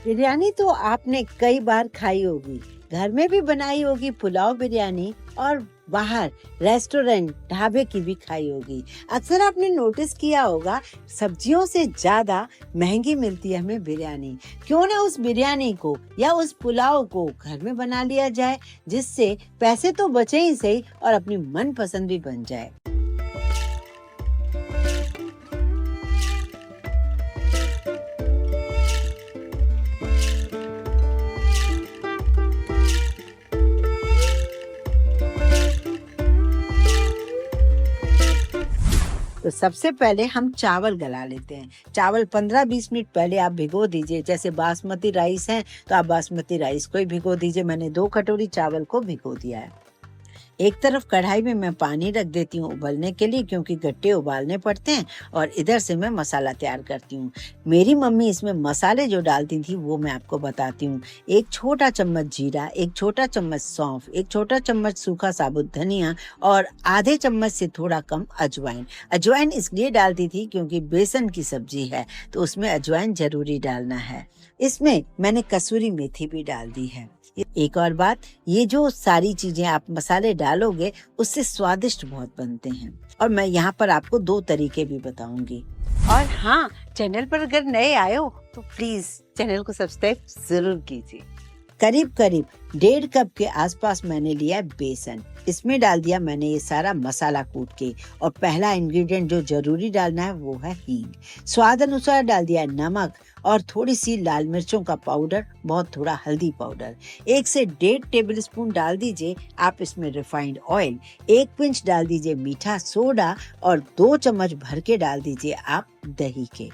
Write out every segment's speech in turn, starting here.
बिरयानी तो आपने कई बार खाई होगी, घर में भी बनाई होगी पुलाव बिरयानी, और बाहर रेस्टोरेंट ढाबे की भी खाई होगी। अक्सर आपने नोटिस किया होगा, सब्जियों से ज्यादा महंगी मिलती है हमें बिरयानी। क्यों ना उस बिरयानी को या उस पुलाव को घर में बना लिया जाए, जिससे पैसे तो बचे ही सही और अपनी मनपसंद भी बन जाए। तो सबसे पहले हम चावल गला लेते हैं। चावल 15-20 मिनट पहले आप भिगो दीजिए। जैसे बासमती राइस है तो आप बासमती राइस को ही भिगो दीजिए। मैंने 2 कटोरी चावल को भिगो दिया है। एक तरफ कढ़ाई में मैं पानी रख देती हूँ उबलने के लिए, क्योंकि गट्टे उबालने पड़ते हैं, और इधर से मैं मसाला तैयार करती हूँ। मेरी मम्मी इसमें मसाले जो डालती थी वो मैं आपको बताती हूँ। 1 छोटा चम्मच जीरा, 1 छोटा चम्मच सौंफ, 1 छोटा चम्मच सूखा साबुत धनिया और आधे चम्मच से थोड़ा कम अजवाइन। अजवाइन इसलिए डालती थी क्योंकि बेसन की सब्जी है तो उसमें अजवाइन जरूरी डालना है। इसमें मैंने कसूरी मेथी भी डाल दी है। एक और बात, ये जो सारी चीजें आप मसाले डालोगे उससे स्वादिष्ट बहुत बनते हैं, और मैं यहाँ पर आपको 2 तरीके भी बताऊंगी। और हाँ, चैनल पर अगर नए आए हो तो प्लीज चैनल को सब्सक्राइब जरूर कीजिए। करीब करीब 1.5 कप के आसपास मैंने लिया है बेसन। इसमें डाल दिया मैंने ये सारा मसाला कूट के, और पहला इंग्रेडिएंट जो जरूरी डालना है वो है हींग। स्वाद अनुसार डाल दिया है नमक और थोड़ी सी लाल मिर्चों का पाउडर, बहुत थोड़ा हल्दी पाउडर। 1 से 1.5 टेबल स्पून डाल दीजिए आप इसमें रिफाइंड ऑयल। 1 पिंच डाल दीजिए मीठा सोडा, और 2 चम्मच भर के डाल दीजिए आप दही के।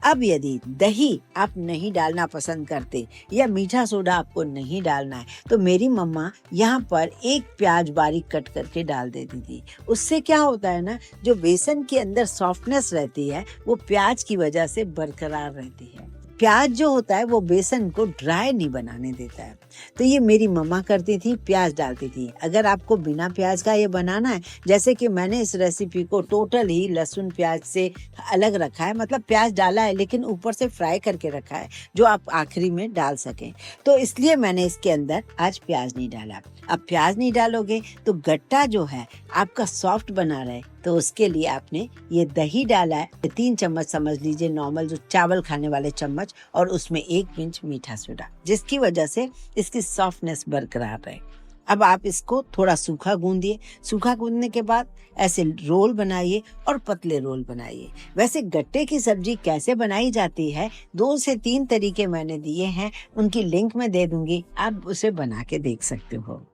अब यदि दही आप नहीं डालना पसंद करते या मीठा सोडा आपको नहीं डालना है, तो मेरी मम्मा यहाँ पर 1 प्याज बारीक कट करके डाल देती थी। उससे क्या होता है ना, जो बेसन के अंदर सॉफ्टनेस रहती है वो प्याज की वजह से बरकरार रहती है। प्याज जो होता है वो बेसन को ड्राई नहीं बनाने देता है। तो ये मेरी मम्मा करती थी, प्याज डालती थी। अगर आपको बिना प्याज का ये बनाना है, जैसे कि मैंने इस रेसिपी को टोटल ही लहसुन प्याज से अलग रखा है, मतलब प्याज डाला है लेकिन ऊपर से फ्राई करके रखा है जो आप आखिरी में डाल सकें, तो इसलिए मैंने इसके अंदर आज प्याज नहीं डाला। अब प्याज नहीं डालोगे तो गट्टा जो है आपका सॉफ्ट बना रहे, तो उसके लिए आपने ये दही डाला है, 3 चम्मच समझ लीजिए, नॉर्मल जो चावल खाने वाले चम्मच, और उसमें 1 पिंच मीठा सोडा, जिसकी वजह से इसकी सॉफ्टनेस बरकरार रहे। अब आप इसको थोड़ा सूखा गूंदिए। सूखा गूंदने के बाद ऐसे रोल बनाइए और पतले रोल बनाइए। वैसे गट्टे की सब्जी कैसे बनाई जाती है, 2 से 3 तरीके मैंने दिए हैं, उनकी लिंक मैं दे दूंगी, आप उसे बना के देख सकते हो।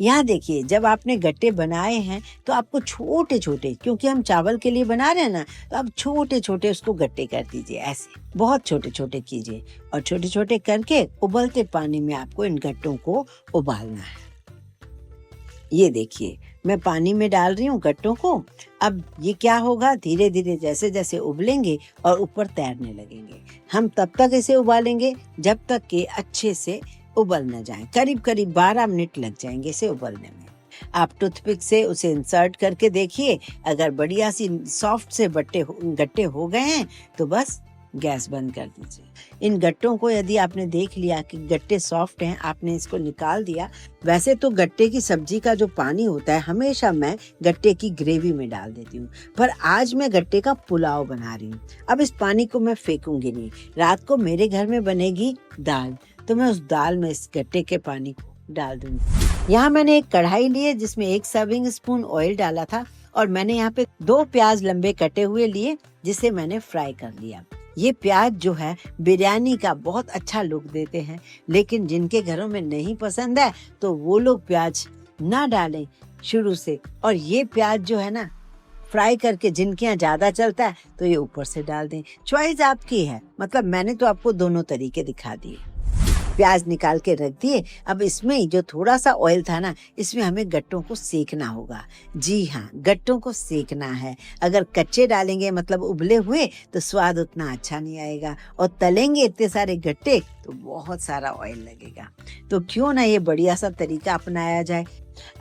यहाँ देखिए, जब आपने गट्टे बनाए हैं तो आपको छोटे छोटे, क्योंकि हम चावल के लिए बना रहे हैं ना, तो आप छोटे छोटे उसको गट्टे कर दीजिए। ऐसे बहुत छोटे छोटे कीजिए, और छोटे छोटे करके उबलते पानी में आपको इन गट्टों को उबालना है। ये देखिए, मैं पानी में डाल रही हूँ गट्टों को। अब ये क्या होगा, धीरे धीरे जैसे जैसे उबलेंगे और ऊपर तैरने लगेंगे। हम तब तक इसे उबालेंगे जब तक कि अच्छे से उबल न जाए। करीब करीब 12 मिनट लग जाएंगे इसे उबलने में। आप टूथपिक से उसे इंसर्ट करके देखिए, अगर बढ़िया सी सॉफ्ट से गट्टे हो गए हैं तो बस गैस बंद कर दीजिए। इन गट्टों को यदि आपने देख लिया कि गट्टे सॉफ्ट हैं, आपने इसको निकाल दिया। वैसे तो गट्टे की सब्जी का जो पानी होता है हमेशा मैं गट्टे की ग्रेवी में डाल देती हूँ, पर आज मैं गट्टे का पुलाव बना रही हूँ। अब इस पानी को मैं फेंकूंगी नहीं। रात को मेरे घर में बनेगी दाल, तो मैं उस दाल में इस गट्टे के पानी को डाल दूंगी। यहाँ मैंने एक कढ़ाई ली है जिसमें 1 सर्विंग स्पून ऑयल डाला था, और मैंने यहाँ पे 2 प्याज लंबे कटे हुए लिए, जिसे मैंने फ्राई कर लिया। ये प्याज जो है बिरयानी का बहुत अच्छा लुक देते हैं, लेकिन जिनके घरों में नहीं पसंद है तो वो लोग प्याज ना डालें शुरू से। और ये प्याज जो है ना, फ्राई करके जिनके यहाँ ज्यादा चलता है तो ये ऊपर से डाल दें। चॉइस आपकी है, मतलब मैंने तो आपको दोनों तरीके दिखा दिए। प्याज निकाल के रख दिए। अब इसमें जो थोड़ा सा ऑयल था ना, इसमें हमें गट्टों को सेकना होगा। जी हाँ, गट्टों को सेकना है। अगर कच्चे डालेंगे, मतलब उबले हुए, तो स्वाद उतना अच्छा नहीं आएगा, और तलेंगे इतने सारे गट्टे तो बहुत सारा ऑयल लगेगा। तो क्यों ना ये बढ़िया सा तरीका अपनाया जाए।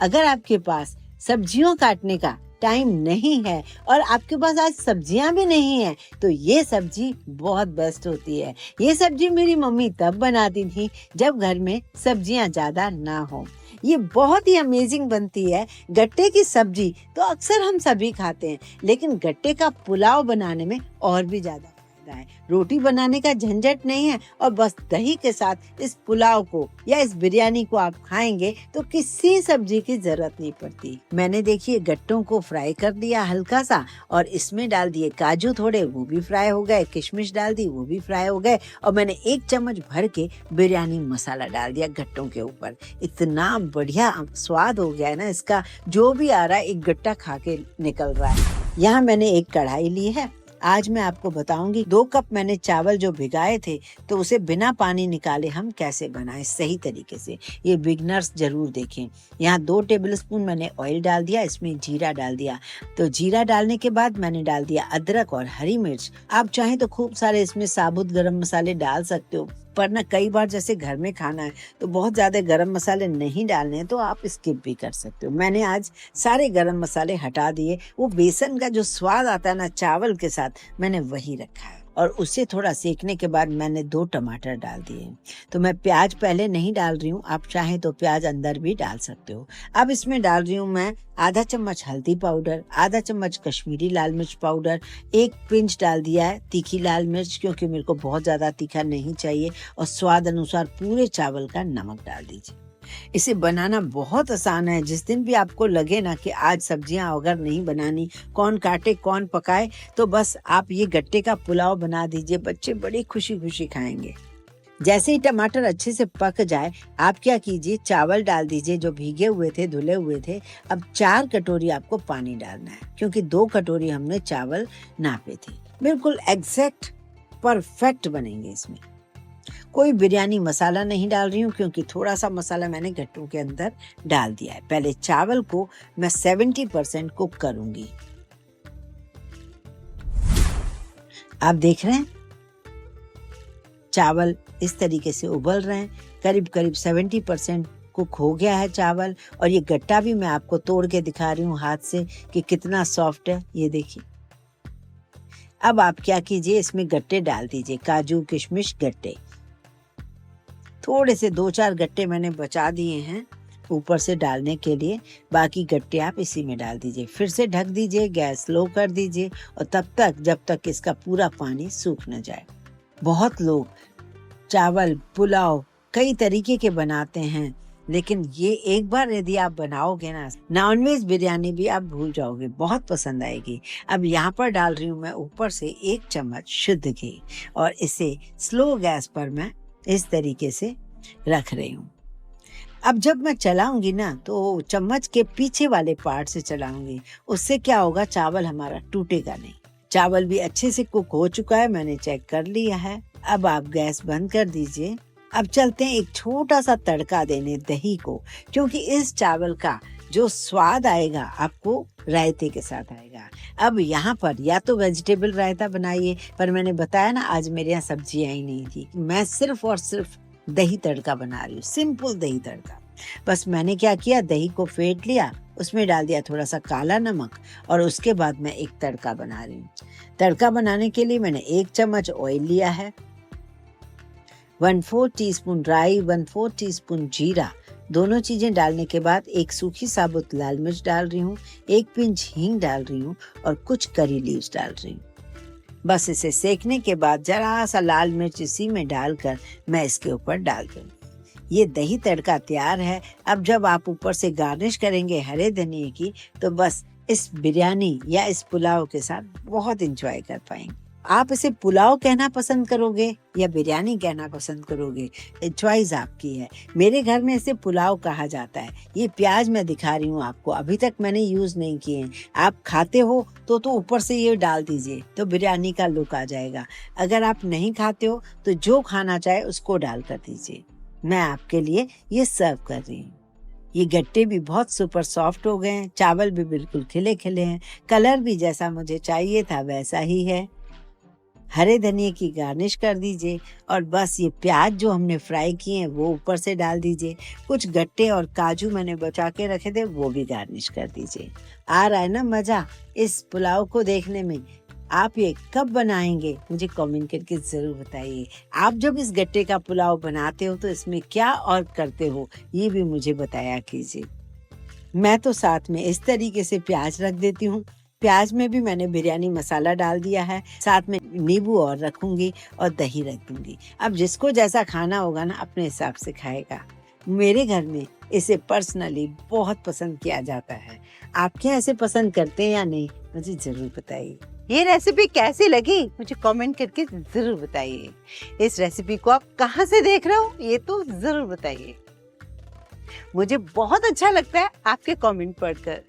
अगर आपके पास सब्जियों काटने का टाइम नहीं है और आपके पास आज सब्जियां भी नहीं है, तो ये सब्जी बहुत बेस्ट होती है। ये सब्जी मेरी मम्मी तब बनाती थी जब घर में सब्जियां ज्यादा ना हो। ये बहुत ही अमेजिंग बनती है। गट्टे की सब्जी तो अक्सर हम सभी खाते हैं, लेकिन गट्टे का पुलाव बनाने में और भी ज्यादा फायदा है। रोटी बनाने का झंझट नहीं है और बस दही के साथ इस पुलाव को या इस बिरयानी को आप खाएंगे तो किसी सब्जी की जरूरत नहीं पड़ती। मैंने देखिए गट्टों को फ्राई कर दिया हल्का सा और इसमें डाल दिए काजू थोड़े, वो भी फ्राई हो गए, किशमिश डाल दी, वो भी फ्राई हो गए और मैंने 1 चम्मच भर के बिरयानी मसाला डाल दिया गट्टों के ऊपर। इतना बढ़िया स्वाद हो गया है ना इसका, जो भी आ रहा है एक गट्टा खा के निकल रहा है। यहाँ मैंने एक कढ़ाई ली है। आज मैं आपको बताऊंगी 2 कप मैंने चावल जो भिगाए थे तो उसे बिना पानी निकाले हम कैसे बनाएं सही तरीके से। ये बिगनर्स जरूर देखें। यहाँ 2 टेबलस्पून मैंने ऑयल डाल दिया, इसमें जीरा डाल दिया। तो जीरा डालने के बाद मैंने डाल दिया अदरक और हरी मिर्च। आप चाहें तो खूब सारे इसमें साबुत गरम मसाले डाल सकते हो, पर ना कई बार जैसे घर में खाना है तो बहुत ज्यादा गरम मसाले नहीं डालने हैं तो आप स्किप भी कर सकते हो। मैंने आज सारे गरम मसाले हटा दिए। वो बेसन का जो स्वाद आता है ना चावल के साथ, मैंने वही रखा है और उसे थोड़ा सेकने के बाद मैंने 2 टमाटर डाल दिए। तो मैं प्याज पहले नहीं डाल रही हूँ, आप चाहें तो प्याज अंदर भी डाल सकते हो। अब इसमें डाल रही हूँ मैं आधा चम्मच हल्दी पाउडर, आधा चम्मच कश्मीरी लाल मिर्च पाउडर, 1 पिंच डाल दिया है तीखी लाल मिर्च, क्योंकि मेरे को बहुत ज्यादा तीखा नहीं चाहिए, और स्वाद अनुसार पूरे चावल का नमक डाल दीजिए। इसे बनाना बहुत आसान है। जिस दिन भी आपको लगे ना कि आज सब्जियां अगर नहीं बनानी, कौन काटे कौन पकाए, तो बस आप ये गट्टे का पुलाव बना दीजिए, बच्चे बड़ी खुशी खुशी खाएंगे। जैसे ही टमाटर अच्छे से पक जाए, आप क्या कीजिए, चावल डाल दीजिए जो भीगे हुए थे, धुले हुए थे। अब 4 कटोरी आपको पानी डालना है, क्योंकि 2 कटोरी हमने चावल नापे थे। बिल्कुल एग्जैक्ट परफेक्ट बनेंगे इसमें। कोई बिरयानी मसाला नहीं डाल रही हूँ, क्योंकि थोड़ा सा मसाला मैंने गट्टों के अंदर डाल दिया है। पहले चावल को मैं 70% कुक करूंगी। आप देख रहे हैं चावल इस तरीके से उबल रहे हैं, करीब करीब 70% कुक हो गया है चावल। और ये गट्टा भी मैं आपको तोड़ के दिखा रही हूँ हाथ से कि कितना सॉफ्ट है, ये देखिए। अब आप क्या कीजिए, इसमें गट्टे डाल दीजिए, काजू किशमिश गट्टे। थोड़े से 2-4 गट्टे मैंने बचा दिए हैं ऊपर से डालने के लिए, बाकी गट्टे आप इसी में डाल दीजिए। फिर से ढक दीजिए, गैस स्लो कर दीजिए और तब तक जब तक इसका पूरा पानी सूख न जाए। बहुत लोग चावल पुलाव कई तरीके के बनाते हैं, लेकिन ये एक बार यदि आप बनाओगे ना, नॉनवेज बिरयानी भी आप भूल जाओगे, बहुत पसंद आएगी। अब यहाँ पर डाल रही हूँ मैं ऊपर से 1 चम्मच शुद्ध घी और इसे स्लो गैस पर मैं इस तरीके से रख रही हूँ। अब जब मैं चलाऊंगी ना तो चम्मच के पीछे वाले पार्ट से चलाऊंगी, उससे क्या होगा, चावल हमारा टूटेगा नहीं। चावल भी अच्छे से कुक हो चुका है, मैंने चेक कर लिया है। अब आप गैस बंद कर दीजिए। अब चलते हैं एक छोटा सा तड़का देने दही को, क्योंकि इस चावल का जो स्वाद आएगा आपको रायते के साथ आएगा। अब यहाँ पर या तो वेजिटेबल रायता बनाइए, पर मैंने बताया ना आज मेरे यहाँ सब्जियां ही नहीं थी, मैं सिर्फ और सिर्फ दही तड़का बना रही हूँ, सिंपल दही तड़का। बस मैंने क्या किया, दही को फेंट लिया, उसमें डाल दिया थोड़ा सा काला नमक और उसके बाद मैं एक तड़का बना रही हूँ। तड़का बनाने के लिए मैंने 1 चम्मच ऑयल लिया है, 1/4 टीस्पून राई, 1/4 टीस्पून जीरा, दोनों चीजें डालने के बाद 1 सूखी साबुत लाल मिर्च डाल रही हूँ, 1 पिंच हींग डाल रही हूँ और कुछ करी लीव्स डाल रही हूँ। बस इसे सेकने के बाद जरा सा लाल मिर्च इसी में डालकर मैं इसके ऊपर डाल दूँगी। ये दही तड़का तैयार है। अब जब आप ऊपर से गार्निश करेंगे हरे धनिये की, तो बस इस बिरयानी या इस पुलाव के साथ बहुत एंजॉय कर पाएंगे। आप इसे पुलाव कहना पसंद करोगे या बिरयानी कहना पसंद करोगे, चॉइस आपकी है। मेरे घर में इसे पुलाव कहा जाता है। ये प्याज मैं दिखा रही हूँ आपको, अभी तक मैंने यूज नहीं किए हैं। आप खाते हो तो ऊपर से ये डाल दीजिए, तो बिरयानी का लुक आ जाएगा। अगर आप नहीं खाते हो तो जो खाना चाहे उसको डाल कर दीजिए। मैं आपके लिए ये सर्व कर रही हूँ। ये गट्टे भी बहुत सुपर सॉफ्ट हो गए हैं, चावल भी बिल्कुल खिले खिले हैं, कलर भी जैसा मुझे चाहिए था वैसा ही है। हरे धनिए की गार्निश कर दीजिए और बस ये प्याज जो हमने फ्राई किए हैं वो ऊपर से डाल दीजिए। कुछ गट्टे और काजू मैंने बचा के रखे थे, वो भी गार्निश कर दीजिए। आ रहा है ना मज़ा इस पुलाव को देखने में? आप ये कब बनाएंगे मुझे कमेंट करके ज़रूर बताइए। आप जब इस गट्टे का पुलाव बनाते हो तो इसमें क्या और करते हो, ये भी मुझे बताया कीजिए। मैं तो साथ में इस तरीके से प्याज रख देती हूँ। प्याज में भी मैंने बिरयानी मसाला डाल दिया है, साथ में नींबू और रखूंगी और दही रख दूंगी। अब जिसको जैसा खाना होगा ना अपने हिसाब से खाएगा। मेरे घर में इसे पर्सनली बहुत पसंद किया जाता है। आपके यहाँ ऐसे पसंद करते हैं या नहीं, मुझे ज़रूर बताइए। ये रेसिपी कैसी लगी मुझे कमेंट करके ज़रूर बताइए। इस रेसिपी को आप कहाँ से देख रहे हो ये तो ज़रूर बताइए। मुझे बहुत अच्छा लगता है आपके कमेंट पढ़कर।